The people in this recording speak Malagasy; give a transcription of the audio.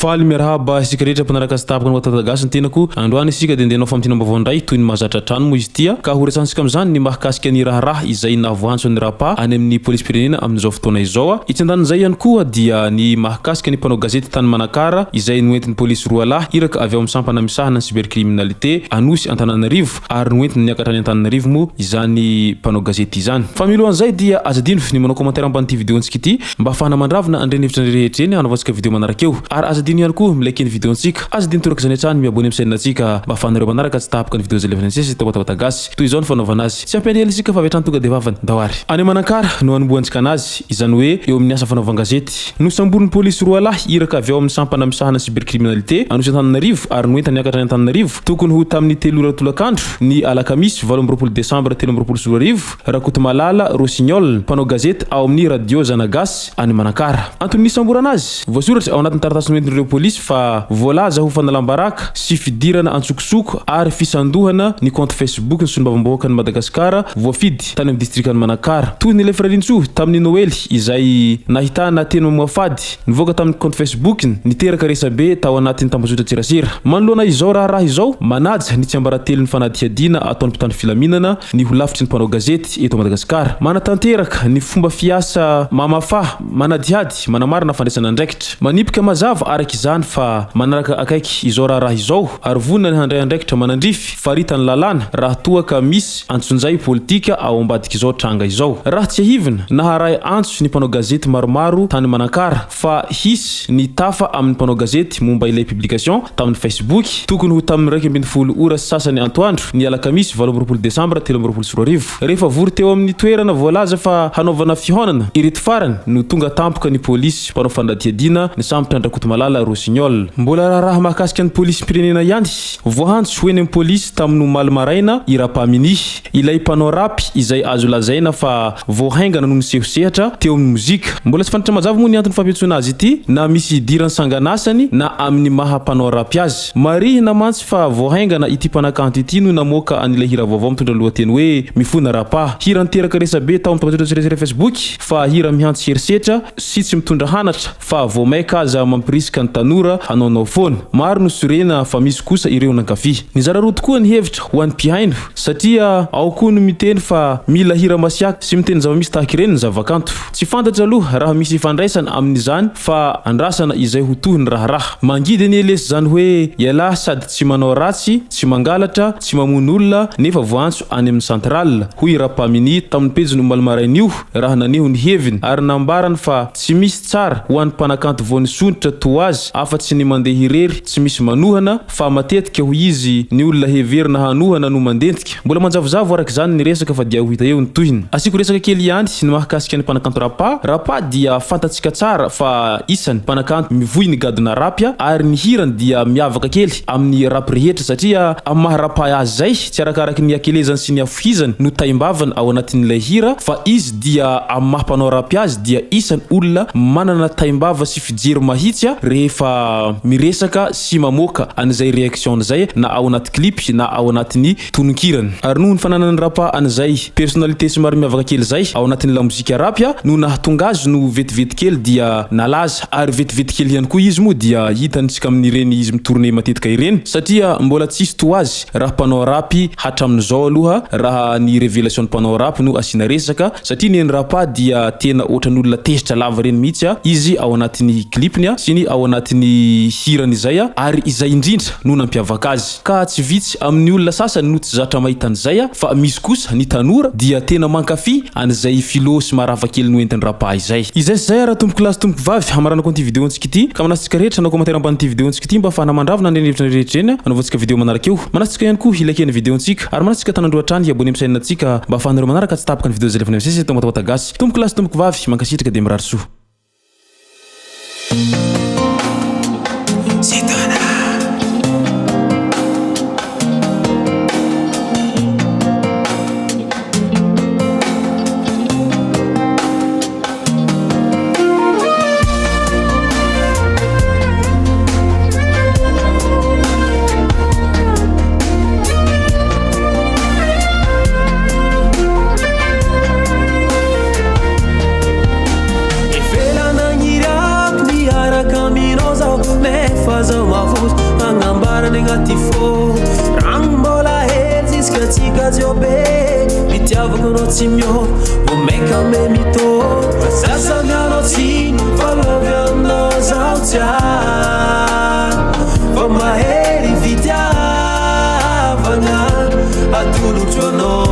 Faly miarahaba isika rehetra mpanaraka sy tapaka ny watatagasy ny tenako androany isika dia andehanao famtina mbavondray toy ny mahazatra trano moa izy tia ka horesansika amin'izany ny mahakasika ny raharaha izay navoantso ny rapa any amin'ny polisy pirenena amin'izao fotoana izao itsandan'izay ihany koa dia ny mahakasika ny mpanao gazety tany Manakara izay noentin'ny polisy roa lahy iraka avy ao amin'ny sampana misahana ny cybercriminalité anosy Antananarivo ary noentiny niakatra any Antananarivo moa izany mpanao gazety izany fa milohan'izay dia azadino ny manao commentaire ambany ity vidéontsika ity mba afahana mandravina andreny hevitra rehetra eny anaovantsika vidéo manaraka eo ary azadino ihany koa milike ny vidéontsika azadino toraka zany hatrany miabony amin'ny chaîne-ntsika mba afahanareo manaraka tsy tapaka ny vidéo zay lefantsesy tawatagasy toy izao ny fanaovana azy tsy ampendely isika fa vetrany tonga de vavany dawary any Manakara no anomboantsika anazy izany hoe eo amin'ny asa fanaovana gazety nosamboriny polisy roa lahy iraka avy ao amin'ny sampana misahana cybercriminalité anosy Antananarivo ary noentany niakatra any Antananarivo tokony ho tamin'ny 3 ora tolakandro ny alakamisy 18 Desambra 2024 Rakoto Malala Rossignol mpanao gazety ao amin'ny radio Zanagasy any Manakara antony nisamborana azy voasoratra ao anatin'ny taratasy noentin'ireo polisy fa voalaza ho fanalambaraka sy fidirana antsokosoko ary fisandohana ny compte Facebook ny solombavam-bahoaka ny Madagasikara voafidy tany amin'ny district ny Manakara toy ny lefrarintso tamin'ny Noely izay nahitana teny mamoafady nivoaka tamin'ny compte Facebook niteraka resabe tao anatin'ny tambazotra tsirasira manoloana izao raha izao manaja ny tsiambaratelo ny fanadihadiana ataon'ny mpitandro filaminana ny ho lavitry ny mpanao gazety eto Madagasikara manatanteraka ny fomba fiasa mamafa manadihady manamarina fandraisana andraikitra manipika mazava araka izany fa manaraka akaiky izao raha izao ary vonina ny handray andraikitra manandrify faritany lalàna raha toaka misy antsonjay politika ao ambadika izao tranga izao raha tsy ahivina naharay antso ny mpanao gazety maromaro tany Manakara fa hisy ny tafa amin'ny mpanao gazety momba ilay publication tamin'ny Facebook tokony ho tamin'ny 12 ora sasany antoandro ny alakamisy 18 Desambra 2024 rehefa vory teo amin'ny toerana voalaza fa hanaovana fihonana ireto farany no tonga tampoka ny polisy mpanao fanadihadiana ny sambotra Rakoto Malala Rossignol mbola raha mahakasika ny polisy pirenena ihany voaantso hoeny amin'ny polisy tamin'ny malmaraina irapamini ilay mpanao rapy izay azo lazaina fa voahaingana noho ny sehosehatra teo amin'ny mozika mbola tsy fantatra mazava moa ny antony fampiantsoana azy ity na misy dirany sanganasany na amin'ny maha mpanao rapy azy marihina mantsy fa voahaingana ity mpanakanto ity no namoaka an'ilay hira vaovao mitondra lohateny hoe mifona rapa hira niteraka resabe tao amin'ny tambazotra Facebook fa hira mihantsy herisetra sy tsy mitondra hanatra fa voamaika aza mampirisika ny tanora hanaonao foana maro no sorena fa misy kosa ireo nankafy ny zararoa tokoa ny hevitra ho an'ny mpihaino satria ao koa no miteny fa mila hira masiaka sy miteny zava-misy tahaka ireny ny zavakanto tsy fantatra aloha raha misy ifandraisana amin'izany fa andrasana izay ho tohy ny raharaha mangidy ny elesy zany hoe ialahy sady tsy manao ratsy tsy mangalatra tsy mamono olona nefa voantso any amin'ny central hoy rapamini tamin'ny pejy no malmarainio raha naneho ny heviny ary nambarany fa tsy misy tsara ho an'ny mpanakanto voany sonitra to azy afa-tsy ny mandeha irery tsy misy manohana fa matetika ho izy ny olona heverina hanohana no mandentika mbola manjavozavo araka izany ny resaka fa dia ho hita eo ny tohiny asiko resaka kely ihany ny mahakasika ny mpanakanto rapa dia fantatsika tsara fa isany mpanakanto mivoy ny gadona rapya ary ny hirany dia miavaka kely amin'ny rapy rehetra satria amin'ny maharapa azy zay tsy arakaraky ny akelezany sy ny afohizany no taimbavana ao anatin'ilay hira fa izy dia amin'ny mahampanao rapy azy dia isany olona manana taimbava sy fijery mahitsy rehefa miresaka sy mamoaka an'izay réaction zay na ao anaty clip na ao anatin'ny tononkirany ary noho ny fananany rapa an'izay personnalité somary miavaka kely zay ao anatin'ny la mozika rapya no nahatonga azy no vetivety kely dia nalaza ary vetivety kely ihany koa izy moa dia hitantsika amin'ireny izy mitourné matetika ireny satria mbola tsisy to azy raha mpanao rapy hatramin'izao aloha raha ny révélation ny mpanao rapy no asina resaka satria ny rapa dia tena ohatran'olona tezitra lava reny mihitsy izy ao anatin'ny clipny sy ny ao anatin'ny hirany izay ary izay indrindra no nampiavaka azy ka tsy vitsy amin'ny olona sasany no tsy zatra mahitan'izay fa misy kosa ny tanora dia tena mankafy an'izay filo sy marafa kely noentin'ny rapa izay raha tompoko lasy tompoko vavy hamaranako an'ity vidéontsika ity ka manasitsika rehetra na commentaire ambany vidéontsika ity mba afahana mandravina andreny hevitra rehetra eny anaovantsika vidéo manaraka eo manasitsika ihany koa ilakeny vidéontsika ary manasitsika tanandroatrany abonné amin'ny chaîne-ntsika mba afahanareo manaraka tsy tapaka ny vidéo zay lefany amin'ny sesy tomatagasy tompoko lasy tompoko vavy mankasitraka de mirary soa any agnaty fô ragno mbola hely ziska tsika jiobe mitiavako anao tsy miôva vo maika me mitô sasany anao tsiny falovy aminao zao tsiary fa mahery fitiavagna atolotro anao